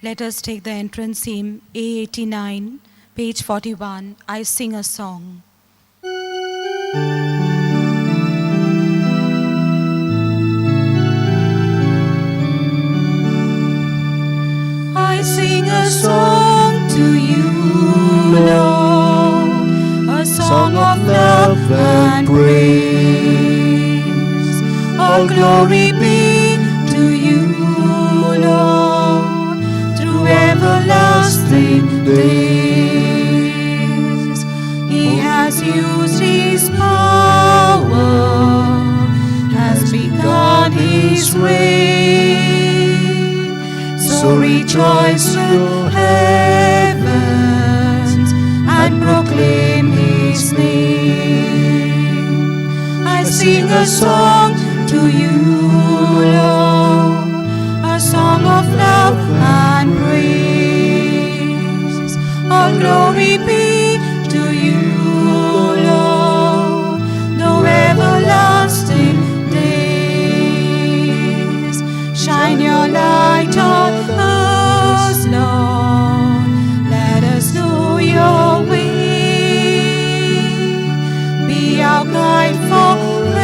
Let us take the entrance hymn A89, page 41, I Sing a Song. I sing a song to you, Lord, a song of love and praise. All glory be to you, Lord, through everlasting days. He has used his power, has begun his reign. So rejoice, you heavens, and proclaim his name. I sing a song to you, Lord, a song of love and praise. All glory be to you, Lord, though everlasting days. Shine your light on us, Lord, let us know your way. Be our guide forever,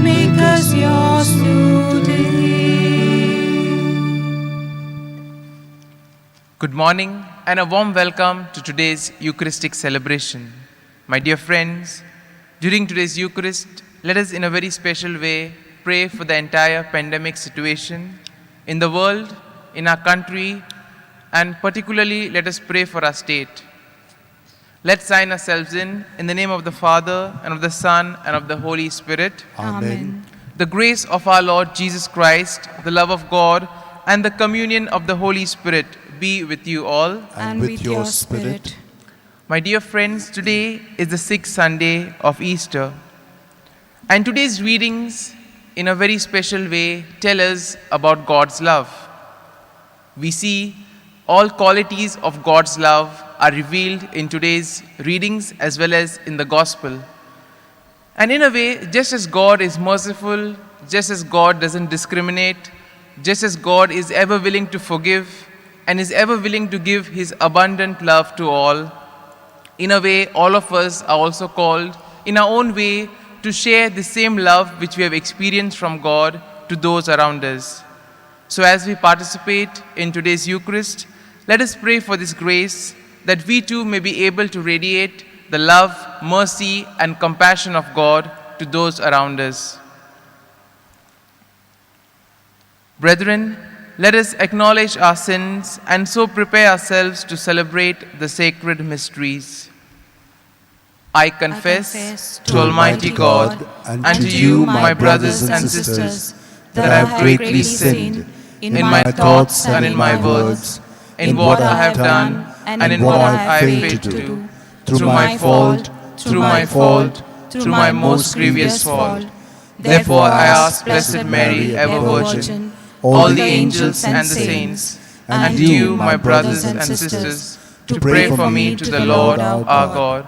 make us yours today. Good morning and a warm welcome to today's Eucharistic celebration. My dear friends, during today's Eucharist, let us in a very special way pray for the entire pandemic situation in the world, in our country, and particularly let us pray for our state. Let's sign ourselves in the name of the Father, and of the Son, and of the Holy Spirit. Amen. The grace of our Lord Jesus Christ, the love of God, and the communion of the Holy Spirit be with you all. And with your spirit. My dear friends, today is the 6th Sunday of Easter. And today's readings, in a very special way, tell us about God's love. We see all qualities of God's love are revealed in today's readings as well as in the Gospel. And in a way, just as God is merciful, just as God doesn't discriminate, just as God is ever willing to forgive and is ever willing to give his abundant love to all, in a way, all of us are also called, in our own way, to share the same love which we have experienced from God to those around us. So as we participate in today's Eucharist, let us pray for this grace that we too may be able to radiate the love, mercy, and compassion of God to those around us. Brethren, let us acknowledge our sins and so prepare ourselves to celebrate the sacred mysteries. I confess to Almighty God and to you, my brothers and sisters, that I have greatly sinned in my thoughts and in my words, in what I have done and in what I have failed to do, through my fault, through my most grievous fault. Therefore I ask Blessed Mary, ever Virgin, all the angels and the saints, and you, my brothers and sisters, to pray for me to the Lord our God.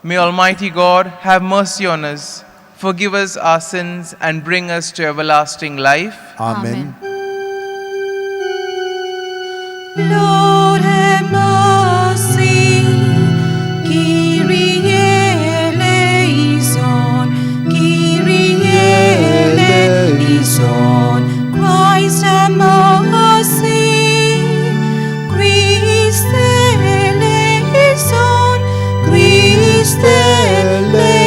May Almighty God have mercy on us, forgive us our sins, and bring us to everlasting life. Amen. Lord have mercy. Kyrie eleison. Kyrie eleison. Christ have mercy. Christ eleison. Christ eleison.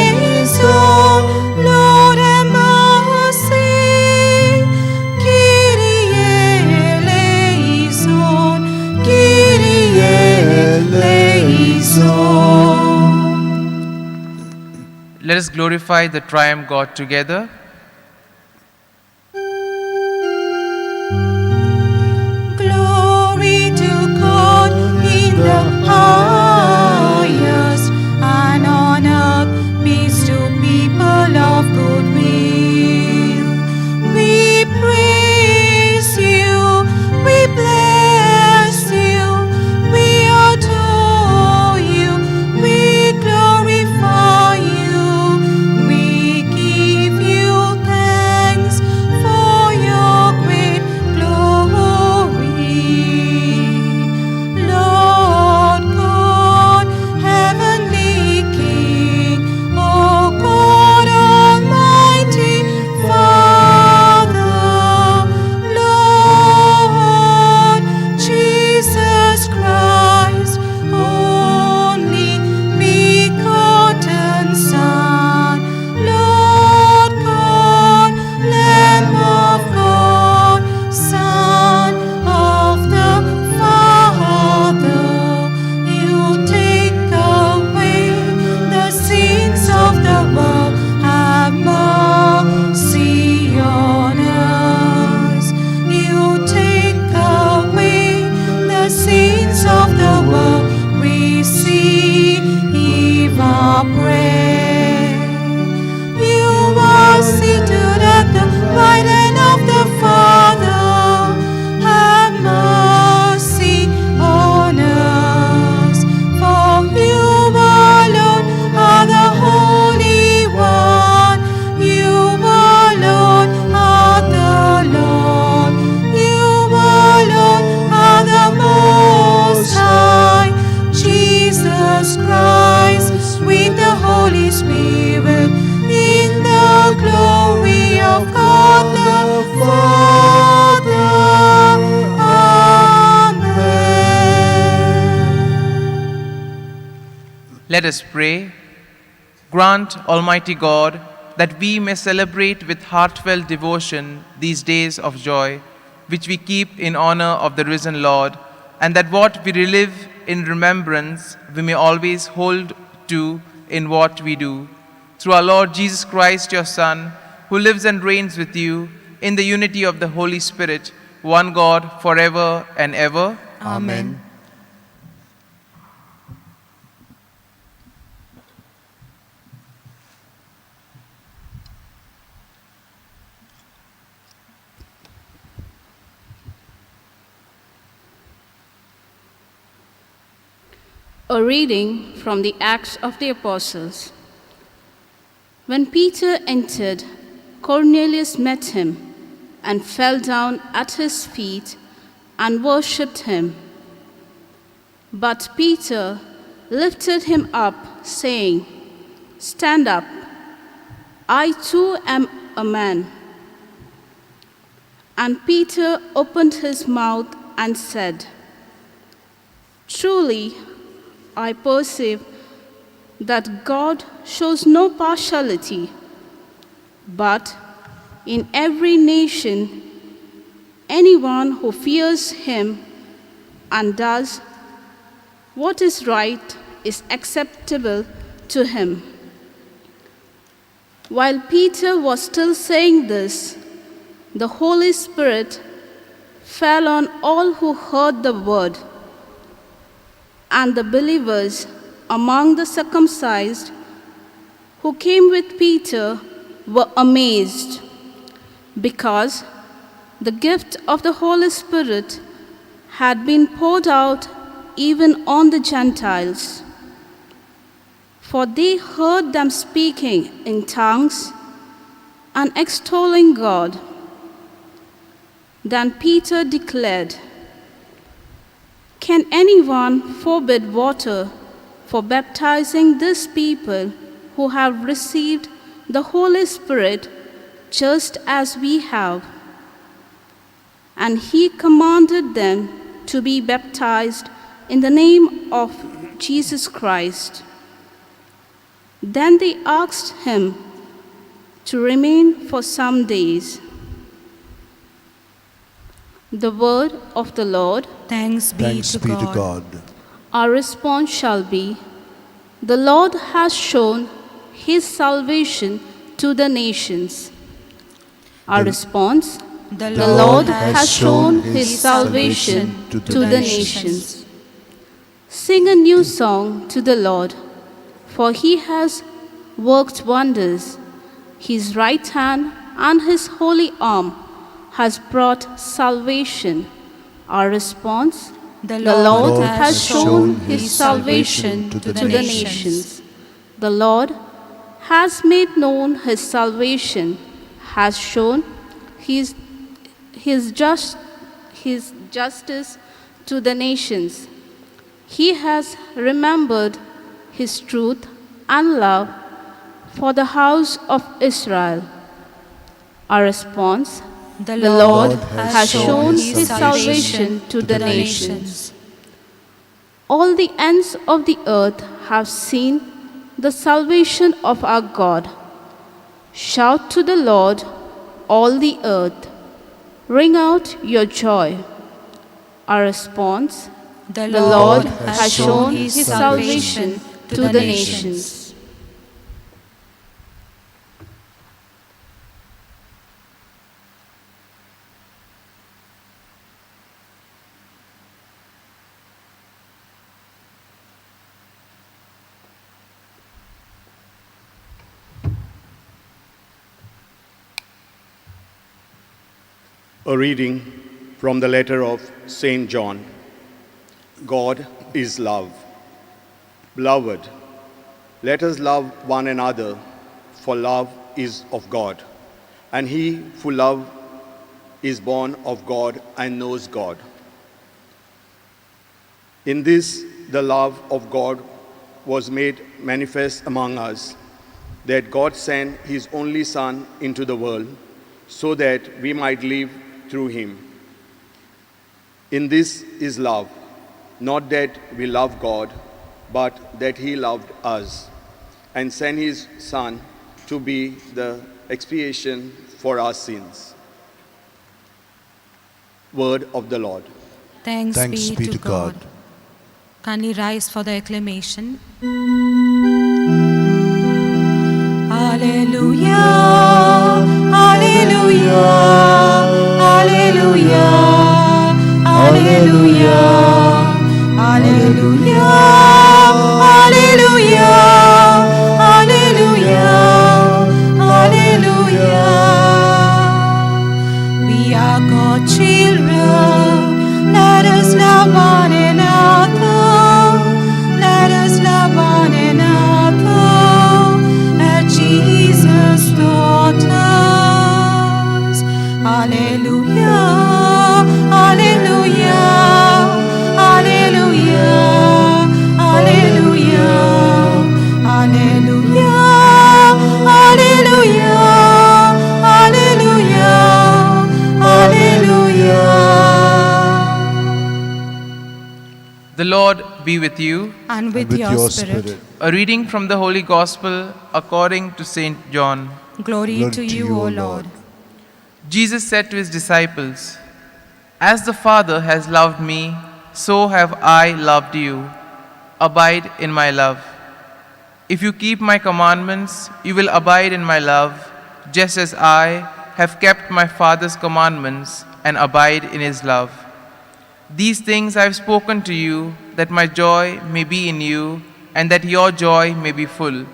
Lord have mercy. Kyrie eleison. Kyrie eleison. Let us glorify the triumph God together. Glory to God in the highest, and on earth peace to people of good will. We praise you, we bless you, we adore you, we glorify you, we give you Let us pray. Grant, Almighty God, that we may celebrate with heartfelt devotion these days of joy, which we keep in honor of the risen Lord, and that what we relive in remembrance we may always hold to in what we do. Through our Lord Jesus Christ, your Son, who lives and reigns with you in the unity of the Holy Spirit, one God, forever and ever. Amen. A reading from the Acts of the Apostles. When Peter entered, Cornelius met him and fell down at his feet and worshipped him. But Peter lifted him up, saying, "Stand up, I too am a man." And Peter opened his mouth and said, "Truly, I perceive that God shows no partiality, but in every nation, anyone who fears him and does what is right is acceptable to him." While Peter was still saying this, the Holy Spirit fell on all who heard the word. And the believers among the circumcised who came with Peter were amazed, because the gift of the Holy Spirit had been poured out even on the Gentiles. For they heard them speaking in tongues and extolling God. Then Peter declared, "Can anyone forbid water for baptizing these people who have received the Holy Spirit just as we have?" And he commanded them to be baptized in the name of Jesus Christ. Then they asked him to remain for some days. The word of the Lord. Thanks be to God. Our response shall be, "The Lord has shown his salvation to the nations." Our response, The "The Lord has shown his salvation to the nations." Sing a new song to the Lord, for he has worked wonders. His right hand and his holy arm has brought salvation. Our response, The Lord has shown his salvation to the nations. The Lord has made known his salvation, has shown his justice to the nations. He has remembered his truth and love for the house of Israel. Our response, the Lord has shown his salvation to the nations. All the ends of the earth have seen the salvation of our God. Shout to the Lord, all the earth. Ring out your joy. Our response, the Lord has shown his salvation to the nations. A reading from the letter of St. John. God is love. Beloved, let us love one another, for love is of God, and he who loves is born of God and knows God. In this, the love of God was made manifest among us, that God sent his only Son into the world, so that we might live through him. In this is love, not that we love God, but that he loved us and sent his Son to be the expiation for our sins. Word of the Lord. Thanks be to God. Kindly rise for the acclamation. Alleluia, Alleluia, Alleluia, Alleluia, Alleluia, Alleluia, Alleluia, Alleluia. We are God's children, let us love one another, let us love one another, as Jesus taught us. Alleluia, Alleluia, Alleluia, Alleluia, Alleluia, Alleluia, Alleluia, Alleluia. The Lord be with you. And with your spirit. A reading from the Holy Gospel according to St. John. Glory to you, O Lord. Jesus said to his disciples, "As the Father has loved me, so have I loved you. Abide in my love. If you keep my commandments, you will abide in my love, just as I have kept my Father's commandments and abide in his love. These things I have spoken to you, that my joy may be in you, and that your joy may be full.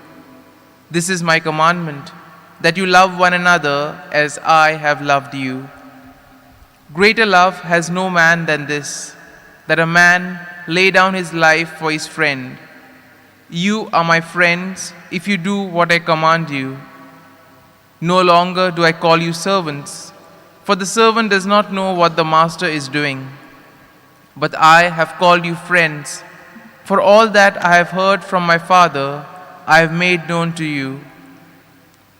This is my commandment, that you love one another as I have loved you. Greater love has no man than this, that a man lay down his life for his friend. You are my friends if you do what I command you. No longer do I call you servants, for the servant does not know what the master is doing. But I have called you friends, for all that I have heard from my Father, I have made known to you.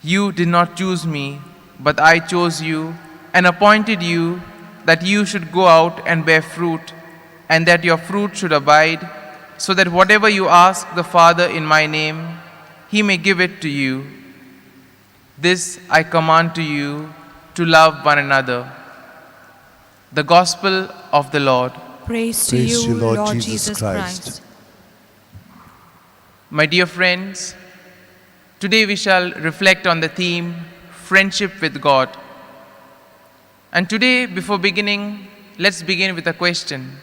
You did not choose me, but I chose you and appointed you that you should go out and bear fruit, and that your fruit should abide, so that whatever you ask the Father in my name, he may give it to you. This I command to you, to love one another." The Gospel of the Lord. Praise to you, Lord Jesus Christ. My dear friends, today we shall reflect on the theme, friendship with God. And today, before beginning, let's begin with a question.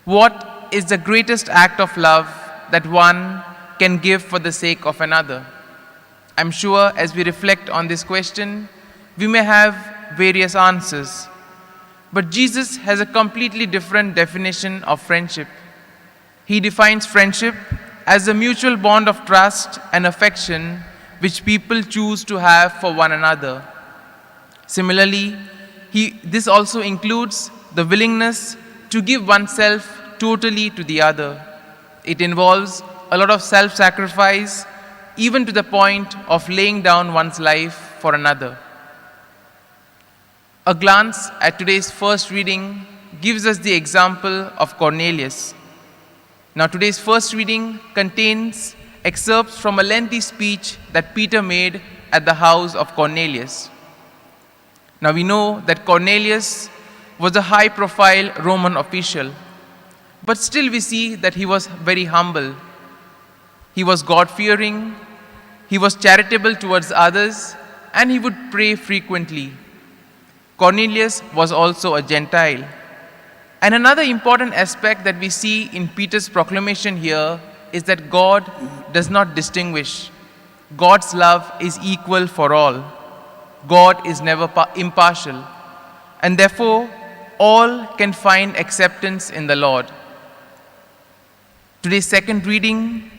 What is the greatest act of love that one can give for the sake of another? I'm sure as we reflect on this question, we may have various answers. But Jesus has a completely different definition of friendship. He defines friendship as a mutual bond of trust and affection which people choose to have for one another. Similarly, this also includes the willingness to give oneself totally to the other. It involves a lot of self-sacrifice, even to the point of laying down one's life for another. A glance at today's first reading gives us the example of Cornelius. Now, today's first reading contains excerpts from a lengthy speech that Peter made at the house of Cornelius. Now, we know that Cornelius was a high-profile Roman official, but still we see that he was very humble. He was God-fearing, he was charitable towards others, and he would pray frequently. Cornelius was also a Gentile. And another important aspect that we see in Peter's proclamation here is that God does not distinguish. God's love is equal for all. God is never impartial. And therefore, all can find acceptance in the Lord. Today's second reading,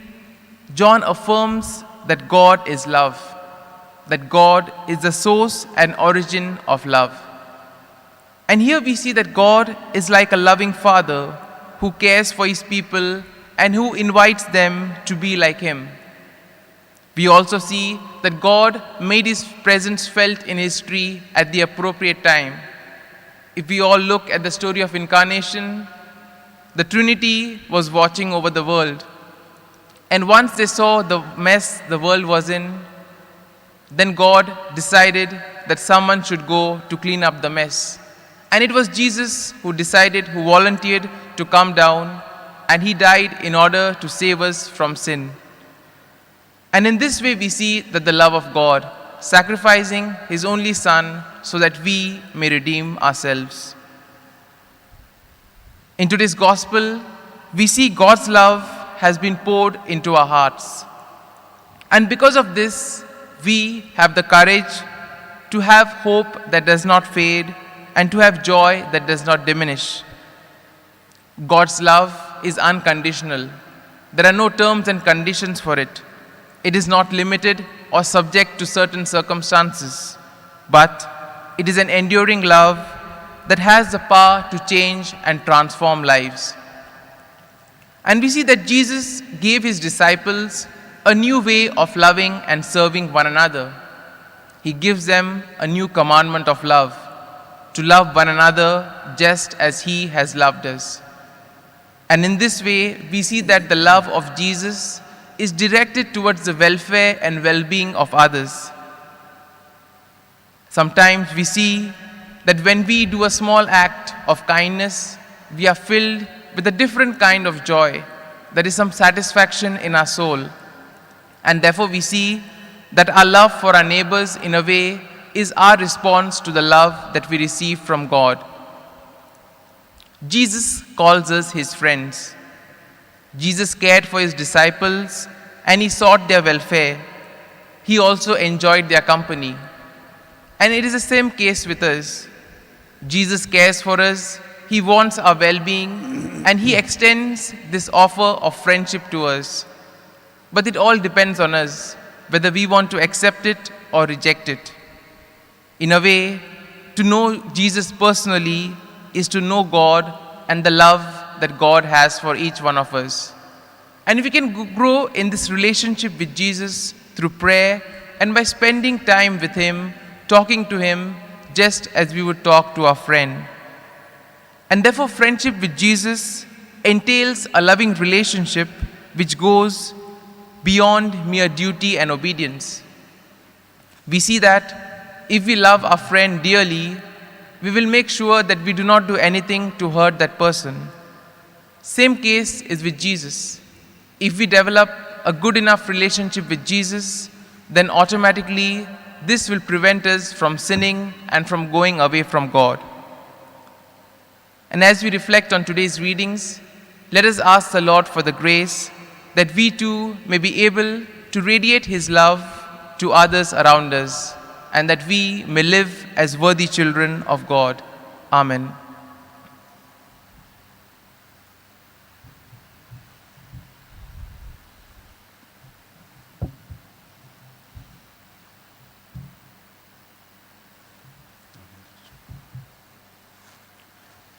John affirms that God is love, that God is the source and origin of love. And here we see that God is like a loving father who cares for his people and who invites them to be like him. We also see that God made his presence felt in history at the appropriate time. If we all look at the story of incarnation, the Trinity was watching over the world. And once they saw the mess the world was in, then God decided that someone should go to clean up the mess. And it was Jesus who decided, who volunteered to come down, and he died in order to save us from sin. And in this way we see that the love of God, sacrificing his only Son so that we may redeem ourselves. In today's gospel, we see God's love has been poured into our hearts. And because of this, we have the courage to have hope that does not fade and to have joy that does not diminish. God's love is unconditional. There are no terms and conditions for it. It is not limited or subject to certain circumstances, but it is an enduring love that has the power to change and transform lives. And we see that Jesus gave his disciples a new way of loving and serving one another. He gives them a new commandment of love, to love one another just as he has loved us. And in this way, we see that the love of Jesus is directed towards the welfare and well-being of others. Sometimes we see that when we do a small act of kindness, we are filled with a different kind of joy. There is some satisfaction in our soul. And therefore we see that our love for our neighbors in a way is our response to the love that we receive from God. Jesus calls us his friends. Jesus cared for his disciples and he sought their welfare. He also enjoyed their company. And it is the same case with us. Jesus cares for us, he wants our well-being, and he extends this offer of friendship to us. But it all depends on us, whether we want to accept it or reject it. In a way, to know Jesus personally is to know God and the love that God has for each one of us. And if we can grow in this relationship with Jesus through prayer and by spending time with him, talking to him, just as we would talk to our friend. And therefore, friendship with Jesus entails a loving relationship which goes beyond mere duty and obedience. We see that if we love our friend dearly, we will make sure that we do not do anything to hurt that person. Same case is with Jesus. If we develop a good enough relationship with Jesus, then automatically this will prevent us from sinning and from going away from God. And as we reflect on today's readings, let us ask the Lord for the grace that we too may be able to radiate his love to others around us, and that we may live as worthy children of God. Amen.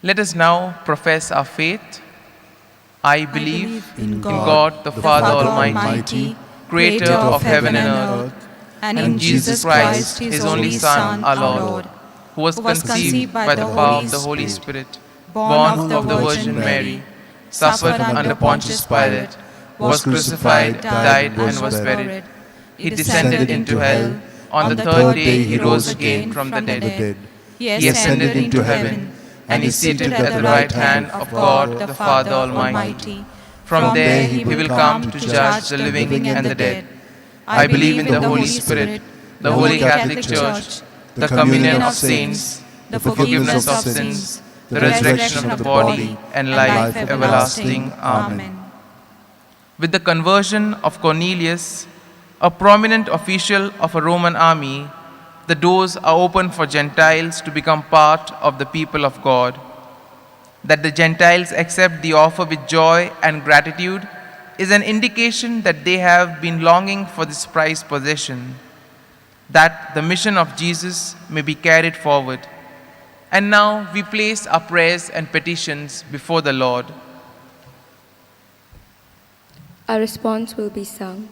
Let us now profess our faith. I believe in God, the Father Almighty, creator of heaven and earth, and in Jesus Christ, his only Son, our Lord, who was conceived by the power of the Holy Spirit, born of the Virgin Mary, suffered under Pontius Pilate, was crucified, died, and was buried. He descended into hell. On the third day he rose again from the dead. He ascended into heaven, and is seated at the right hand of God the Father Almighty. From there he will come to judge the living and the dead. I believe in the Holy Spirit, the Holy Catholic Church, the communion of saints, the forgiveness of sins, the resurrection of the body, and life everlasting. Amen. With the conversion of Cornelius, a prominent official of a Roman army, the doors are open for Gentiles to become part of the people of God. That the Gentiles accept the offer with joy and gratitude is an indication that they have been longing for this prized possession, that the mission of Jesus may be carried forward. And now we place our prayers and petitions before the Lord. Our response will be sung.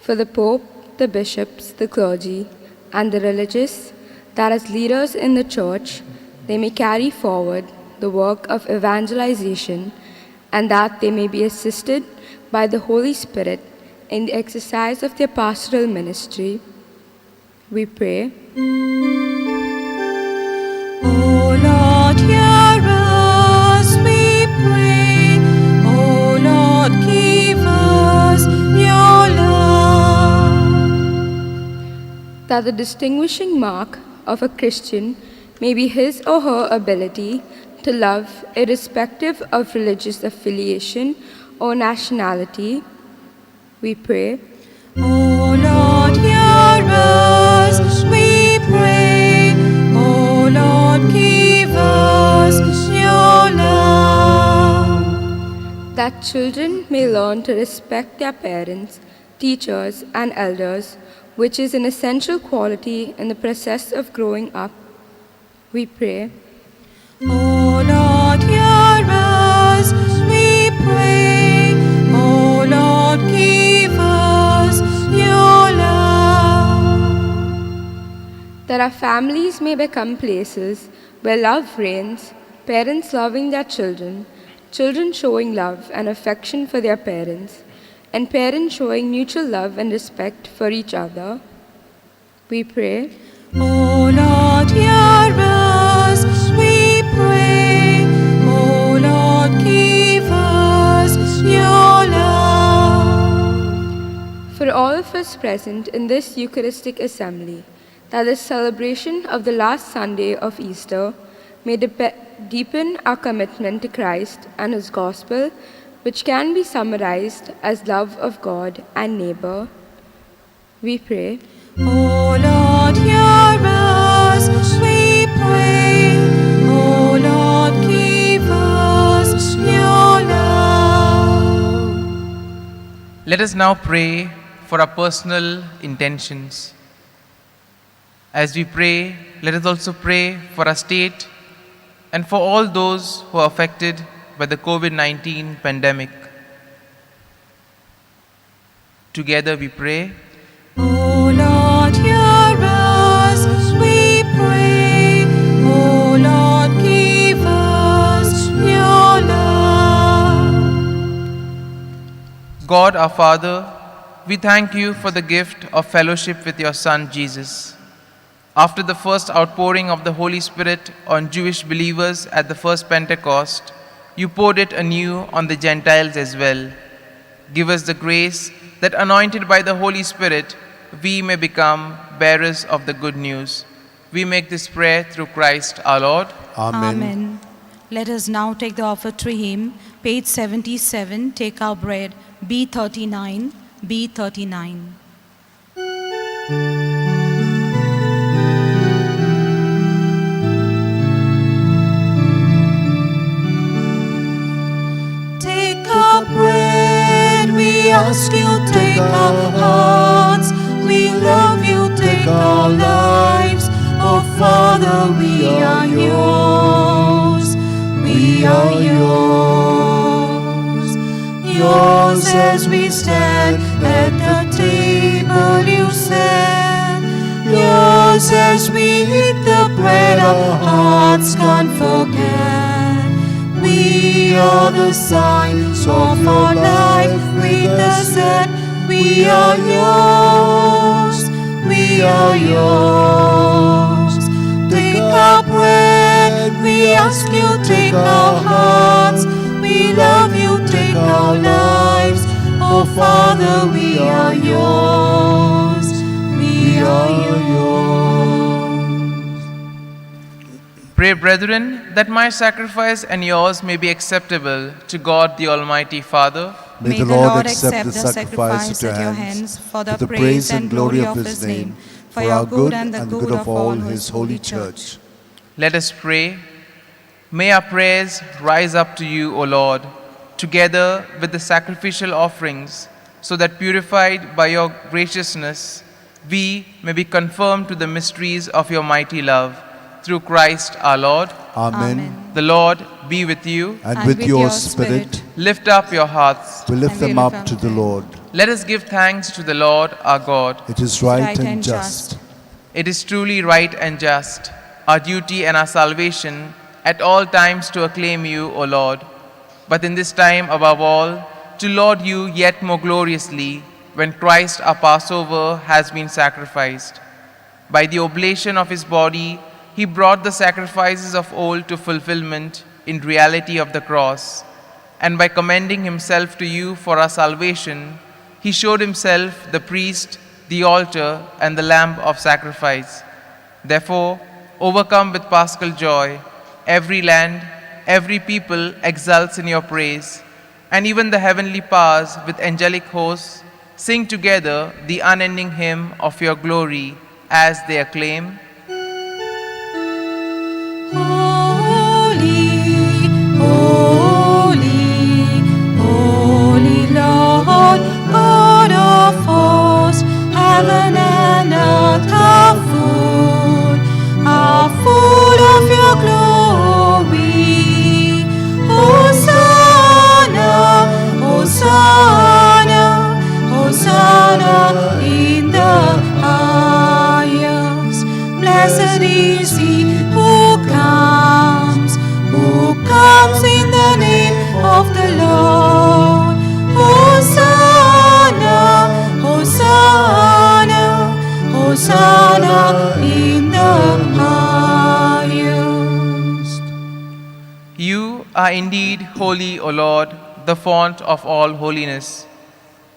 For the Pope, the bishops, the clergy, and the religious, that as leaders in the Church, they may carry forward the work of evangelization and that they may be assisted by the Holy Spirit in the exercise of their pastoral ministry, we pray. O Lord, hear us, we pray. O Lord, give us your love. That the distinguishing mark of a Christian may be his or her ability to love irrespective of religious affiliation or nationality, we pray. O Lord, hear us, we pray. O Lord, give us your love. That children may learn to respect their parents, teachers, and elders, which is an essential quality in the process of growing up, we pray. O Lord, hear us, we pray. O Lord, give us your love. That our families may become places where love reigns, parents loving their children, children showing love and affection for their parents, and parents showing mutual love and respect for each other, we pray. O Lord, hear us, we pray. O Lord, give us your love. For all of us present in this Eucharistic assembly, that the celebration of the last Sunday of Easter may deepen our commitment to Christ and His gospel, which can be summarized as love of God and neighbor, we pray. O Lord, hear us, we pray. O Lord, give us your love. Let us now pray for our personal intentions. As we pray, let us also pray for our state and for all those who are affected by the COVID-19 pandemic. Together we pray. O Lord, hear us, we pray. O Lord, give us your love. God our Father, we thank you for the gift of fellowship with your Son Jesus. After the first outpouring of the Holy Spirit on Jewish believers at the first Pentecost, you poured it anew on the Gentiles as well. Give us the grace that, anointed by the Holy Spirit, we may become bearers of the good news. We make this prayer through Christ our Lord. Amen. Let us now take the offertory hymn, page 77, Take Our Bread, B39, B39. Take our bread, we ask you, take our hearts. We love you, take our lives. Oh Father, we are yours. We are yours. Yours as we stand at the table you set. Yours as we eat the bread our hearts can't forget. We are the signs of our life with the set. We are yours. We are yours. Take our bread, we ask you, take our hearts. We love you, take our lives. Oh Father, we are yours. We are yours. Pray, brethren, that my sacrifice and yours may be acceptable to God the Almighty Father. May the Lord accept the sacrifice at your hands for the praise and glory of His name, for our good and the good of all His holy church. Let us pray. May our prayers rise up to you, O Lord, together with the sacrificial offerings, so that purified by your graciousness, we may be confirmed to the mysteries of your mighty love. Through Christ our Lord. Amen. The Lord be with you. And with your spirit, Lift up your hearts. we lift them up to the Lord. Let us give thanks to the Lord our God. It is right and just. It is truly right and just, our duty and our salvation, at all times to acclaim you, O Lord. but in this time above all, to laud you yet more gloriously, when Christ our Passover has been sacrificed. By the oblation of his body, he brought the sacrifices of old to fulfillment in reality of the cross, and by commending himself to you for our salvation, he showed himself the priest, the altar, and the lamb of sacrifice. Therefore, overcome with paschal joy, every land, every people exults in your praise, and even the heavenly powers with angelic hosts sing together the unending hymn of your glory as they acclaim, Holy, holy, holy Lord, God of hosts, heaven and earth are full of your glory. Hosanna, Hosanna, Hosanna in the highest. Blessed is he who comes in the name of the Lord. Hosanna, Hosanna, Hosanna in the highest. You are indeed holy, O Lord, the fount of all holiness.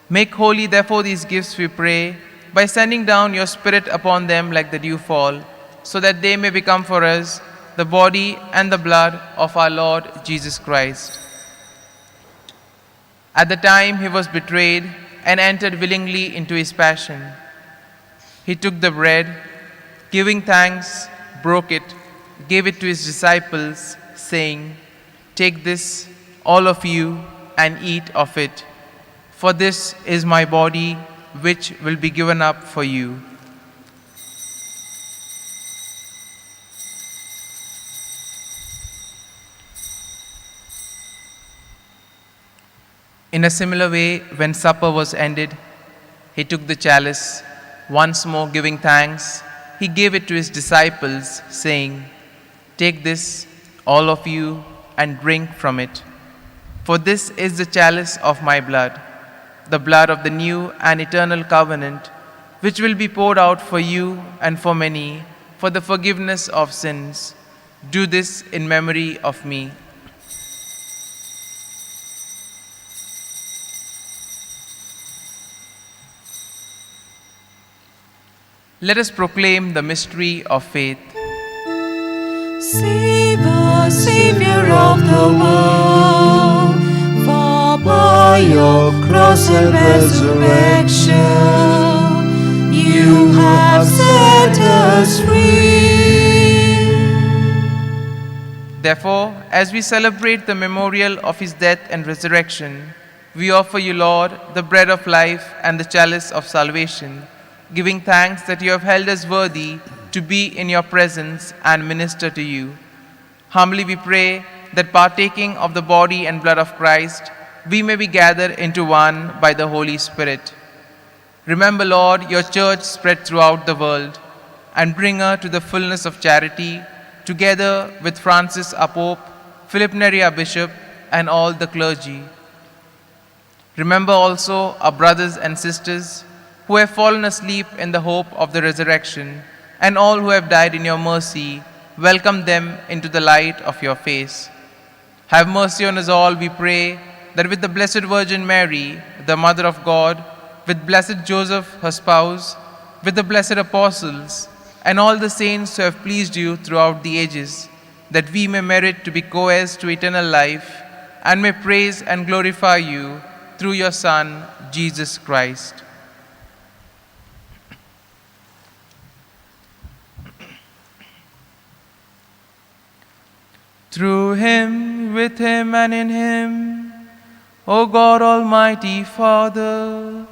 Make holy, therefore, these gifts, we pray, by sending down your Spirit upon them like the dewfall, so that they may become for us the body and the blood of our Lord Jesus Christ. At the time he was betrayed and entered willingly into his passion, he took the bread, giving thanks, broke it, gave it to his disciples, saying, "Take this, all of you, and eat of it, for this is my body, which will be given up for you." In a similar way, when supper was ended, he took the chalice, once more giving thanks, he gave it to his disciples, saying, "Take this, all of you, and drink from it. For this is the chalice of my blood, the blood of the new and eternal covenant, which will be poured out for you and for many for the forgiveness of sins. Do this in memory of me." Let us proclaim the mystery of faith. Save us, Savior of the world, for by your cross and resurrection, you have set us free. Therefore, as we celebrate the memorial of his death and resurrection, we offer you, Lord, the bread of life and the chalice of salvation, giving thanks that you have held us worthy to be in your presence and minister to you. Humbly we pray that partaking of the body and blood of Christ, we may be gathered into one by the Holy Spirit. Remember, Lord, your church spread throughout the world, and bring her to the fullness of charity, together with Francis our Pope, Philip Neri our Bishop, and all the clergy. Remember also our brothers and sisters who have fallen asleep in the hope of the resurrection, and all who have died in your mercy. Welcome them into the light of your face. Have mercy on us all, we pray, that with the Blessed Virgin Mary, the Mother of God, with blessed Joseph, her spouse, with the blessed apostles, and all the saints who have pleased you throughout the ages, that we may merit to be co-heirs to eternal life, and may praise and glorify you through your Son, Jesus Christ. Through him, with him, and in him, O God, Almighty Father,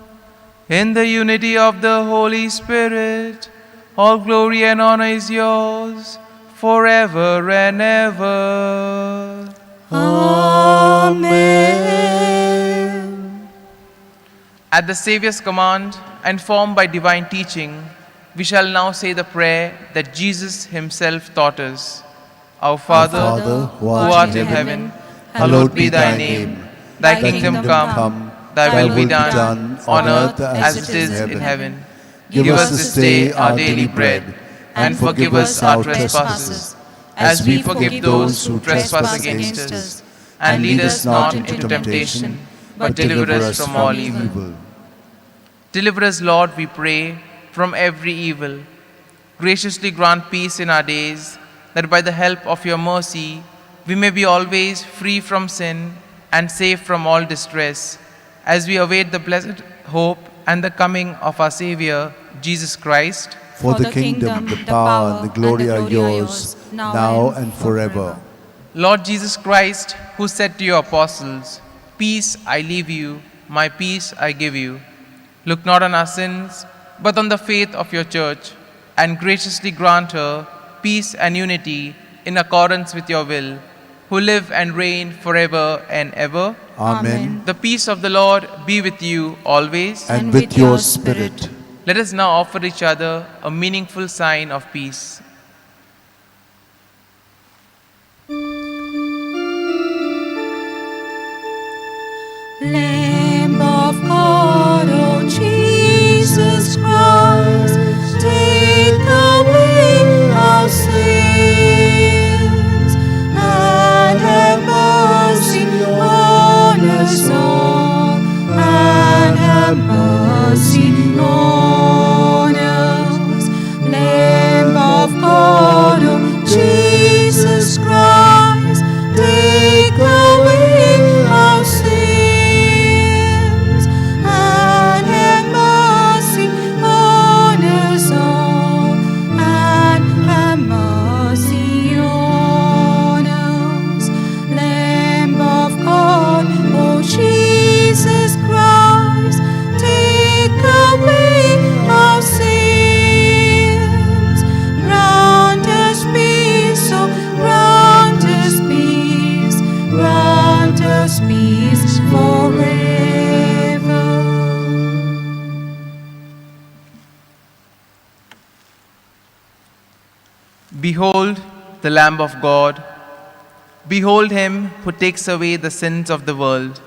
in the unity of the Holy Spirit, all glory and honor is yours, forever and ever. Amen. At the Saviour's command, and formed by divine teaching, we shall now say the prayer that Jesus himself taught us. Our Father, who art in heaven, Hallowed be thy name. Thy kingdom come. Thy will be done on earth as it is in heaven. Give us this day our daily bread, and forgive us our trespasses, as we forgive those who trespass against us. And lead us not into temptation, but deliver us from all evil. Deliver us, Lord, we pray, from every evil. Graciously grant peace in our days, that by the help of your mercy we may be always free from sin and safe from all distress, as we await the blessed hope and the coming of our Savior, Jesus Christ. For the kingdom, the power, and the glory are yours, now and forever. Lord Jesus Christ, who said to your apostles, "Peace I leave you, my peace I give you," look not on our sins, but on the faith of your church, and graciously grant her peace and unity in accordance with your will, who live and reign forever and ever. Amen. The peace of the Lord be with you always. And with your spirit. Let us now offer each other a meaningful sign of peace. Lamb of God, O Jesus Christ, take away our sins, and have mercy on us all, and have mercy on us. Lamb of God, O Jesus Christ, take away our sins, and have mercy on us all, and have mercy on us. Lamb of God, O Jesus Christ, take away our sins. Grant us peace, oh, grant us peace, grant us peace forever. Behold the Lamb of God. Behold him who takes away the sins of the world.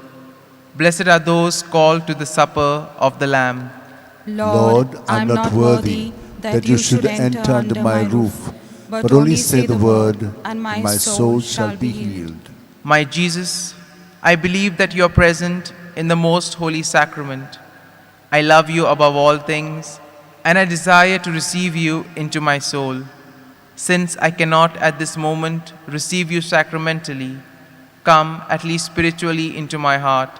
Blessed are those called to the supper of the Lamb. Lord, I am not worthy that you should enter under my roof, but only say the word, and my soul shall be healed. My Jesus, I believe that you are present in the most holy sacrament. I love you above all things, and I desire to receive you into my soul. Since I cannot at this moment receive you sacramentally, come at least spiritually into my heart.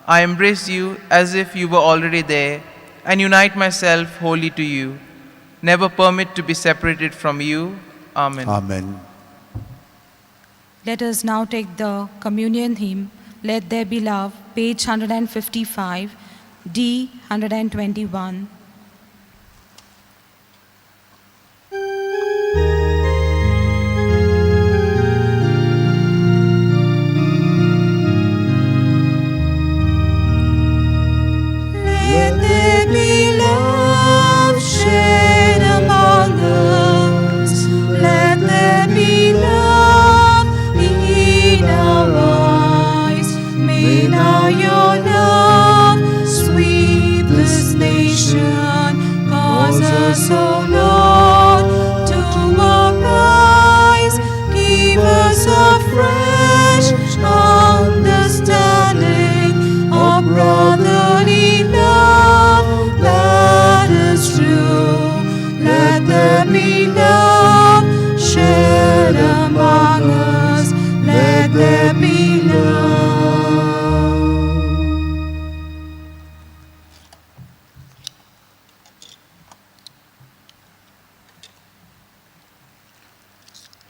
I embrace you as if you were already there, and unite myself wholly to you. Never permit to be separated from you. Amen. Amen. Let us now take the communion hymn, Let There Be Love, page 155, D 121. Let there be love shed among us. Let there be love in our eyes. May now your love sweep this nation. Cause us, O Lord, to arise. Give us a fresh understanding of brotherly love that is true. Let there be love shed among us. Let there be love.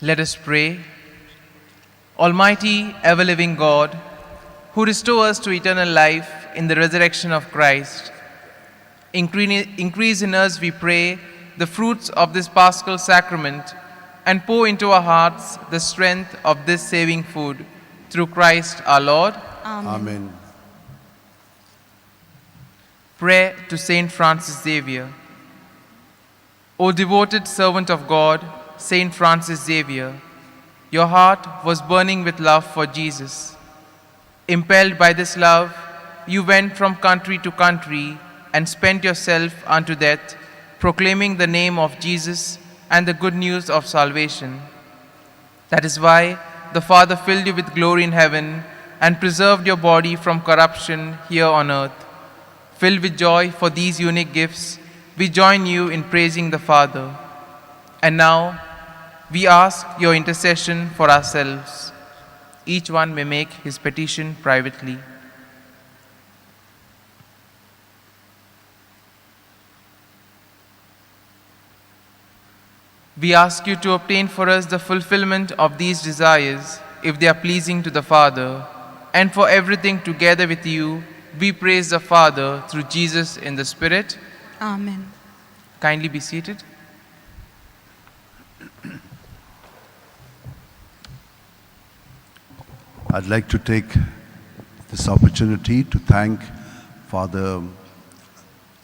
Let us pray. Almighty, ever-living God, who restore us to eternal life in the resurrection of Christ, increase in us, we pray, the fruits of this Paschal sacrament, and pour into our hearts the strength of this saving food, through Christ our Lord. Amen. Prayer to Saint Francis Xavier. O devoted servant of God, Saint Francis Xavier, Your heart was burning with love for Jesus. Impelled by this love, you went from country to country and spent yourself unto death, proclaiming the name of Jesus and the good news of salvation. That is why the Father filled you with glory in heaven and preserved your body from corruption here on earth. Filled with joy for these unique gifts, we join you in praising the Father. And now, we ask your intercession for ourselves. Each one may make his petition privately. We ask you to obtain for us the fulfillment of these desires, if they are pleasing to the Father, and for everything together with you, we praise the Father through Jesus in the Spirit. Amen. Kindly be seated. I'd like to take this opportunity to thank Father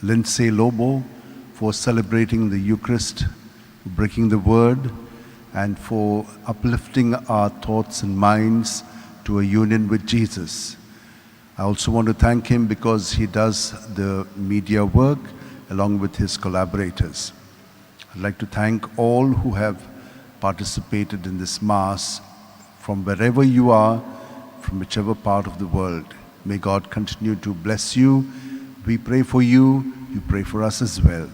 Lindsay Lobo for celebrating the Eucharist, breaking the word, and for uplifting our thoughts and minds to a union with Jesus. I also want to thank him because he does the media work along with his collaborators. I'd like to thank all who have participated in this Mass from wherever you are, from whichever part of the world. May God continue to bless you. We pray for you. You pray for us as well.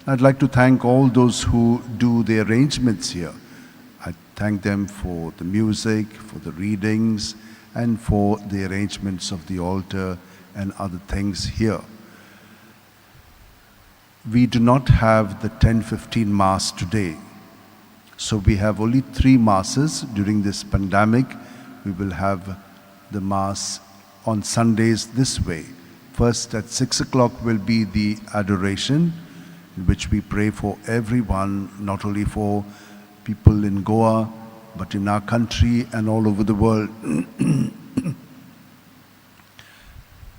I'd like to thank all those who do the arrangements here. I thank them for the music, for the readings, and for the arrangements of the altar and other things here. We do not have the 10:15 Mass today. So we have only 3 Masses during this pandemic. We will have the Mass on Sundays this way. First at 6 o'clock will be the adoration, in which we pray for everyone, not only for people in Goa, but in our country and all over the world.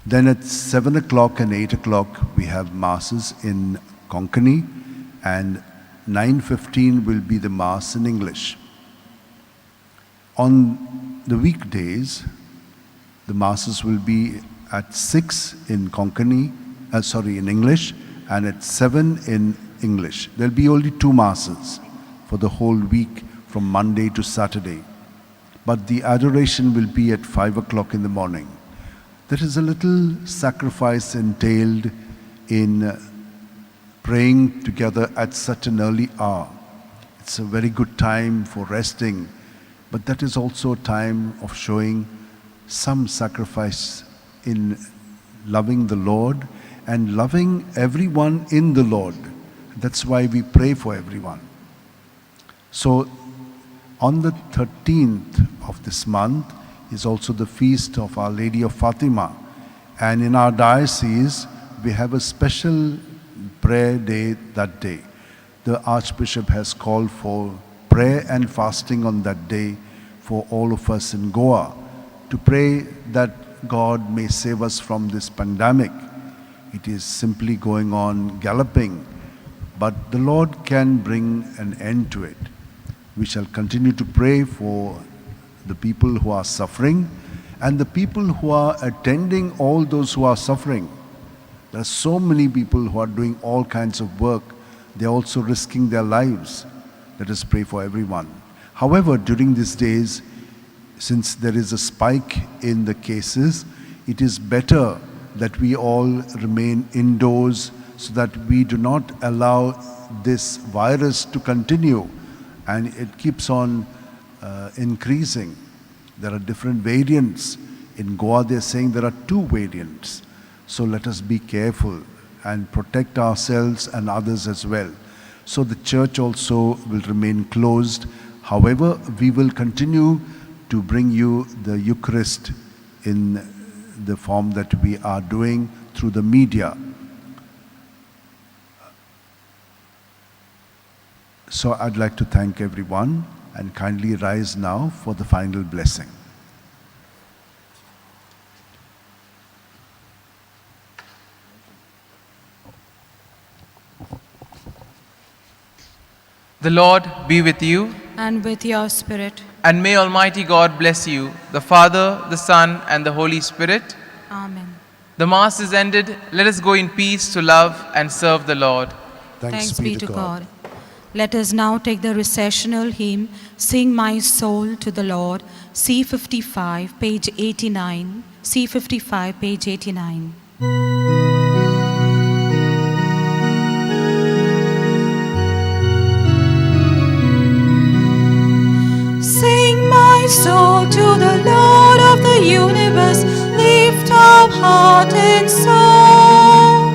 Then at 7 o'clock and 8 o'clock, we have Masses in Konkani, and 9:15 will be the Mass in English. On the weekdays, the Masses will be at 6 in in English, and at 7 in English. There'll be only 2 Masses for the whole week from Monday to Saturday. But the adoration will be at 5 o'clock in the morning. There is a little sacrifice entailed in praying together at such an early hour. It's a very good time for resting, but that is also a time of showing some sacrifice in loving the Lord and loving everyone in the Lord. That's why we pray for everyone. So on the 13th of this month is also the feast of Our Lady of Fatima. And in our diocese, we have a special prayer day that day. The Archbishop has called for prayer and fasting on that day for all of us in Goa, to pray that God may save us from this pandemic. It is simply going on galloping, but the Lord can bring an end to it. We shall continue to pray for the people who are suffering and the people who are attending all those who are suffering. There are so many people who are doing all kinds of work. They are also risking their lives. Let us pray for everyone. However, during these days, since there is a spike in the cases, it is better that we all remain indoors so that we do not allow this virus to continue, and it keeps on increasing. There are different variants. In Goa, they are saying there are 2 variants. So let us be careful and protect ourselves and others as well. So the church also will remain closed. However, we will continue to bring you the Eucharist in the form that we are doing through the media. So I'd like to thank everyone and kindly rise now for the final blessing. The Lord be with you. and with your spirit. And may Almighty God bless you, the Father, the Son, and the Holy Spirit. Amen. The Mass is ended. Let us go in peace to love and serve the Lord. Thanks be to God. Let us now take the recessional hymn, Sing My Soul to the Lord, C55, page 89. C55, page 89. Sing my soul to the Lord of the universe, lift up heart and soul.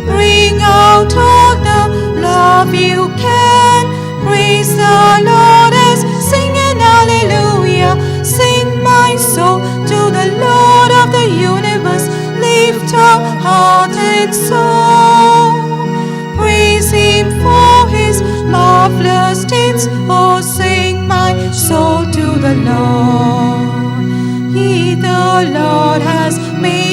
Bring out all the love you can, praise the Lord as singing hallelujah. Sing my soul to the Lord of the universe, lift up heart and soul. Praise him for his marvelous deeds, oh sing my soul to the Lord. He the Lord has made